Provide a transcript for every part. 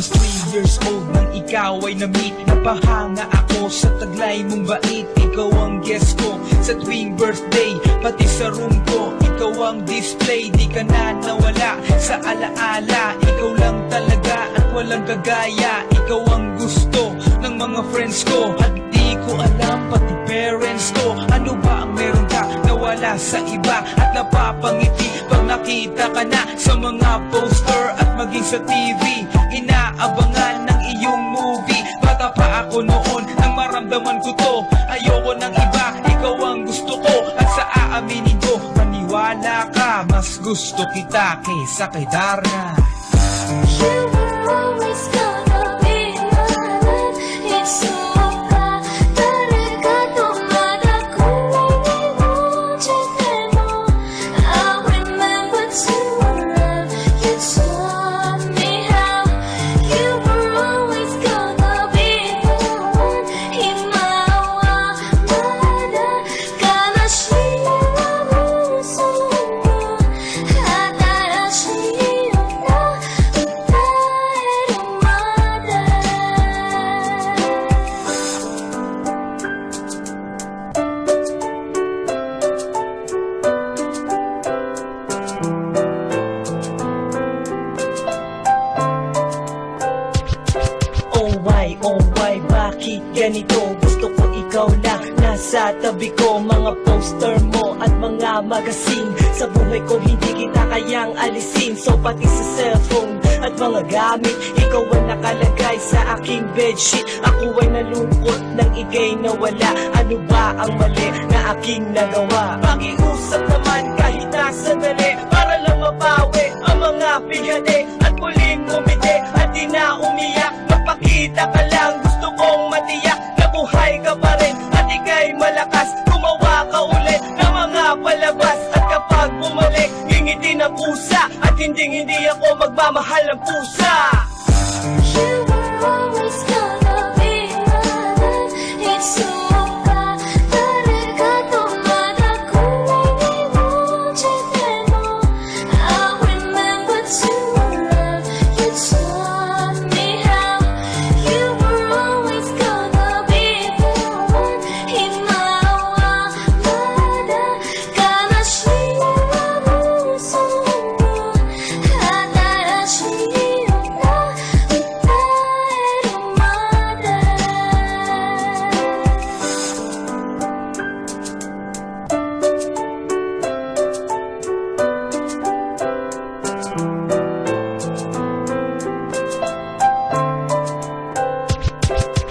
was 3 years old nang ikaw ay na-meet. Napahanga ako sa taglay mong bait. Ikaw ang guest ko sa tuwing birthday, pati sa room ko. Ikaw ang display, di ka na nawala sa alaala. Ikaw lang talaga at walang kagaya. Ikaw ang gusto ng mga friends ko, at di ko alam pati parents ko. Ano ba ang meron ka na wala sa iba, at napapangiti pag nakita ka na sa mga poster at maging sa TV. Inaabangan ng iyong movie. Bata pa ako noon nang maramdaman ko to. Ayoko ng iba, ikaw ang gusto ko. At sa aaminin ko, maniwala ka, mas gusto kita kaysa kay Darna. You were always gonna be my love. It's so oh why, bakit ganito? Gusto ko ikaw lang nasa tabi ko. Mga poster mo at mga magazine, sa buhay ko hindi kita kayang alisin. So pati sa cellphone at mga gamit, ikaw ang nakalagay sa aking bedsheet. Ako ay nalungkot nang ika'y nawala. Ano ba ang mali na aking nagawa? Pakiusap naman kahit na sandali, para lang mabawi ang mga bigane at muling umiti at di na umiyak. Magpakita ka lang, gusto kong matiyak na buhay ka pa rin at ika'y malakas. Gumawa ka ulit ng mga palabas, at kapag bumalik, ngingiti ng pusa, at hindi ako magmamahal ng pusa. You were always gonna be my love. It's so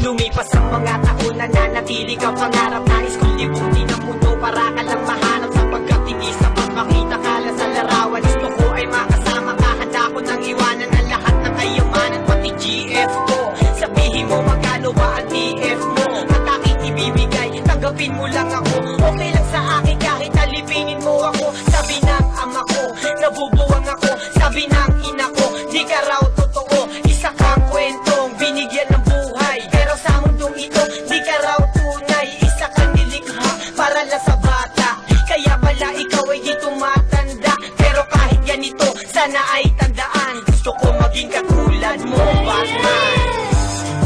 lumipas ang mga taon, nananatili ka pangarap. Nais kong libutin ang mundo para ka lang mahanap. Sapagkat hindi sapat makita ka lang sa larawan. Gusto ko ay makasama ka, handa ko nang iwanan ang lahat ng kayamanan, pati GF ko. Sabihin mo magkano ba ang TF mo, at aking ibibigay, tanggapin mo lang ako. Okay lang sa akin kahit alipinin mo ako. Sabi ng ama ko, nabubuwang ako. Sabi ng ina ko, di ka raw totoo. Isa kang kwentong binigyan ng buhay, pero sa mundong ito, di ka raw tunay. Isa kang nilikha para lang sa bata, kaya pala ikaw ay di tumatanda. Pero kahit ganito, sana ay tandaan, gusto ko maging katulad mo, Batman.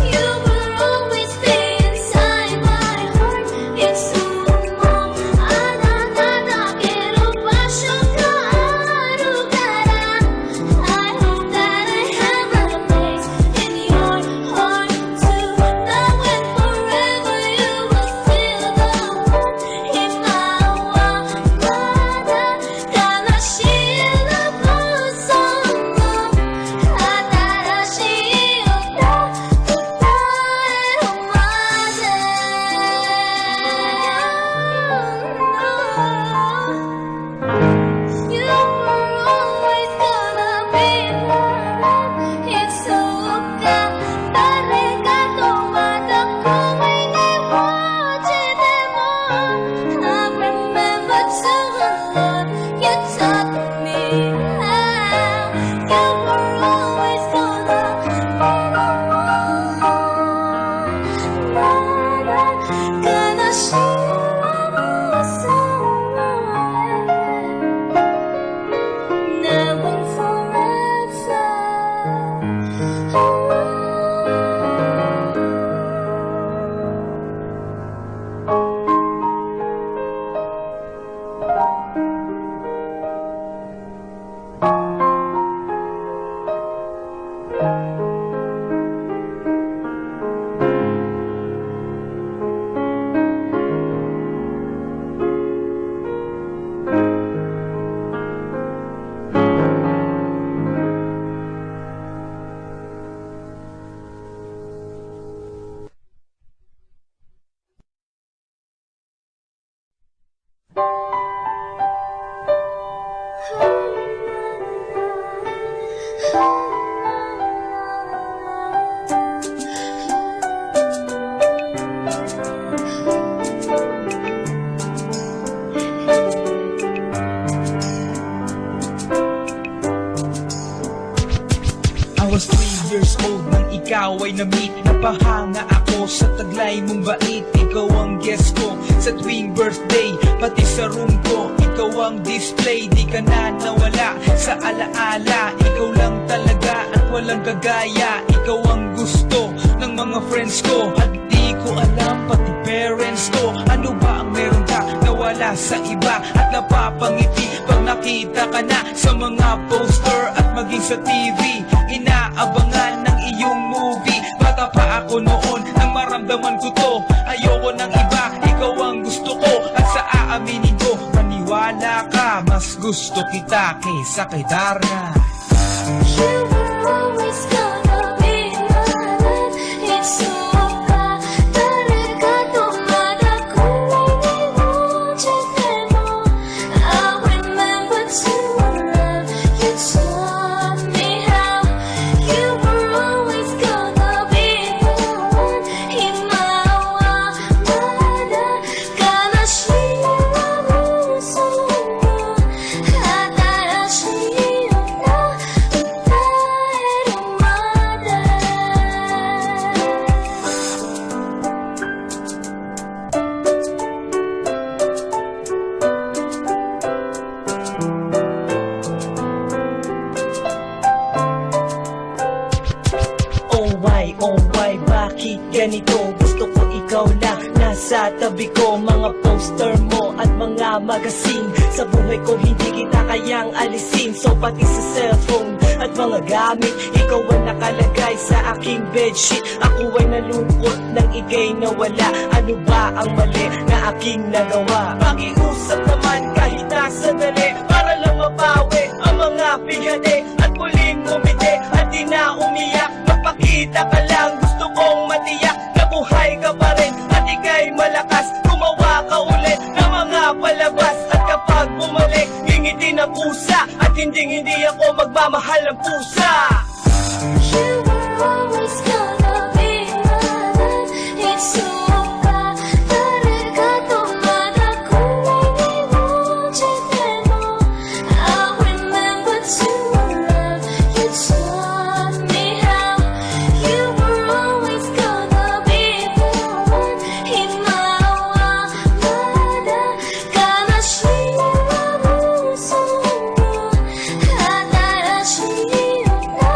you will always be inside my heart. It's so quiero pasar lugar. I hope that I have a place in your heart too. Now and forever you will feel the one in my wamada. Kanashila puso mo, atarashi old nang ikaw ay na-meet. Napahanga ako sa taglay mong bait. Ikaw ang guest ko sa tuwing birthday, pati sa room ko. Ikaw ang display, di ka na nawala sa alaala. Ikaw lang talaga at walang kagaya. Ikaw ang gusto ng mga friends ko, at di ko alam pati parents ko. Ano ba ang meron ka na wala sa iba, at napapangiti pag nakita ka na sa mga poster at maging sa TV. Inaabangan ng iyong movie. Bata pa ako noon nang maramdaman ko to. Ayoko ng iba, ikaw ang gusto ko. At sa aaminin ko, maniwala ka, mas gusto kita kaysa kay Darna. You were always gonna be my love. It's so bad. talaga dumadago na mo. I remember to love you taught me how. You were always gonna be the one in my wamada. Kanashira mo sa mundo, hatarashira na Oh why, bakit ganito? Gusto ko ikaw lang nasa tabi ko. Mga poster mo at mga magazine, sa buhay ko hindi kita kayang alisin. So pati sa cellphone at mga gamit, ikaw ang nakalagay sa aking bedsheet. Ako ay nalungkot nang ika'y nawala. Ano ba ang mali na aking nagawa? Pakiusap naman kahit na sandali, para lang mapawi ang mga bigati at muling umiti at di na umiyak. Magpakita ka lang, gusto kong matiyak na buhay ka pa rin at ika'y malakas. Gumawa ka ulit ng mga palabas, at kapag bumalik, ngingiti na pusa, at hindi ako magmamahal ng pusa. You were always gonna be my love. It's so bad. talaga dumadago na mo. I remember to love you taught me how. You were always gonna be the one in my wamada. Kanashira mo sa mundo, hatarashira na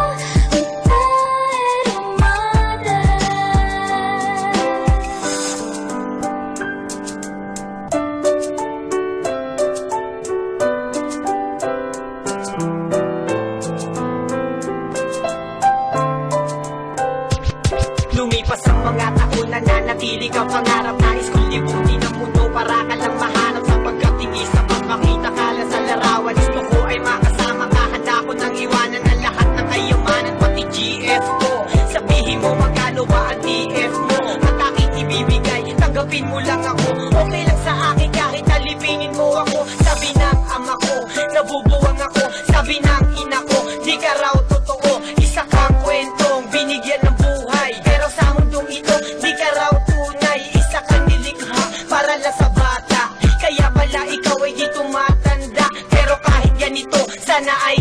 Lumipas ang mga taon, nananatili ka pangarap. Nais kong libutin ang mundo para ka lang mahanap. Sa pagkatingin sa makita ka lang sa larawan, gusto ko ay makasama ka. Handa ko nang iwanan ang lahat ng kayamanan, pati GF ko. Sabihin mo magkano ba ang TF mo, at aking ibibigay, tanggapin mo lang ako. Okay lang sa akin kahit alipinin mo ako. Sabi ng ama ko, nabubuwang ako. Sabi ng ina ko, di ka raw totoo. Isa kang kwentong binigyan ng buhay, pero sa mundong ito, di ka raw tunay. Isa kang nilikha para lang sa bata, kaya pala ikaw ay di tumatanda. Pero kahit ganito, sana ay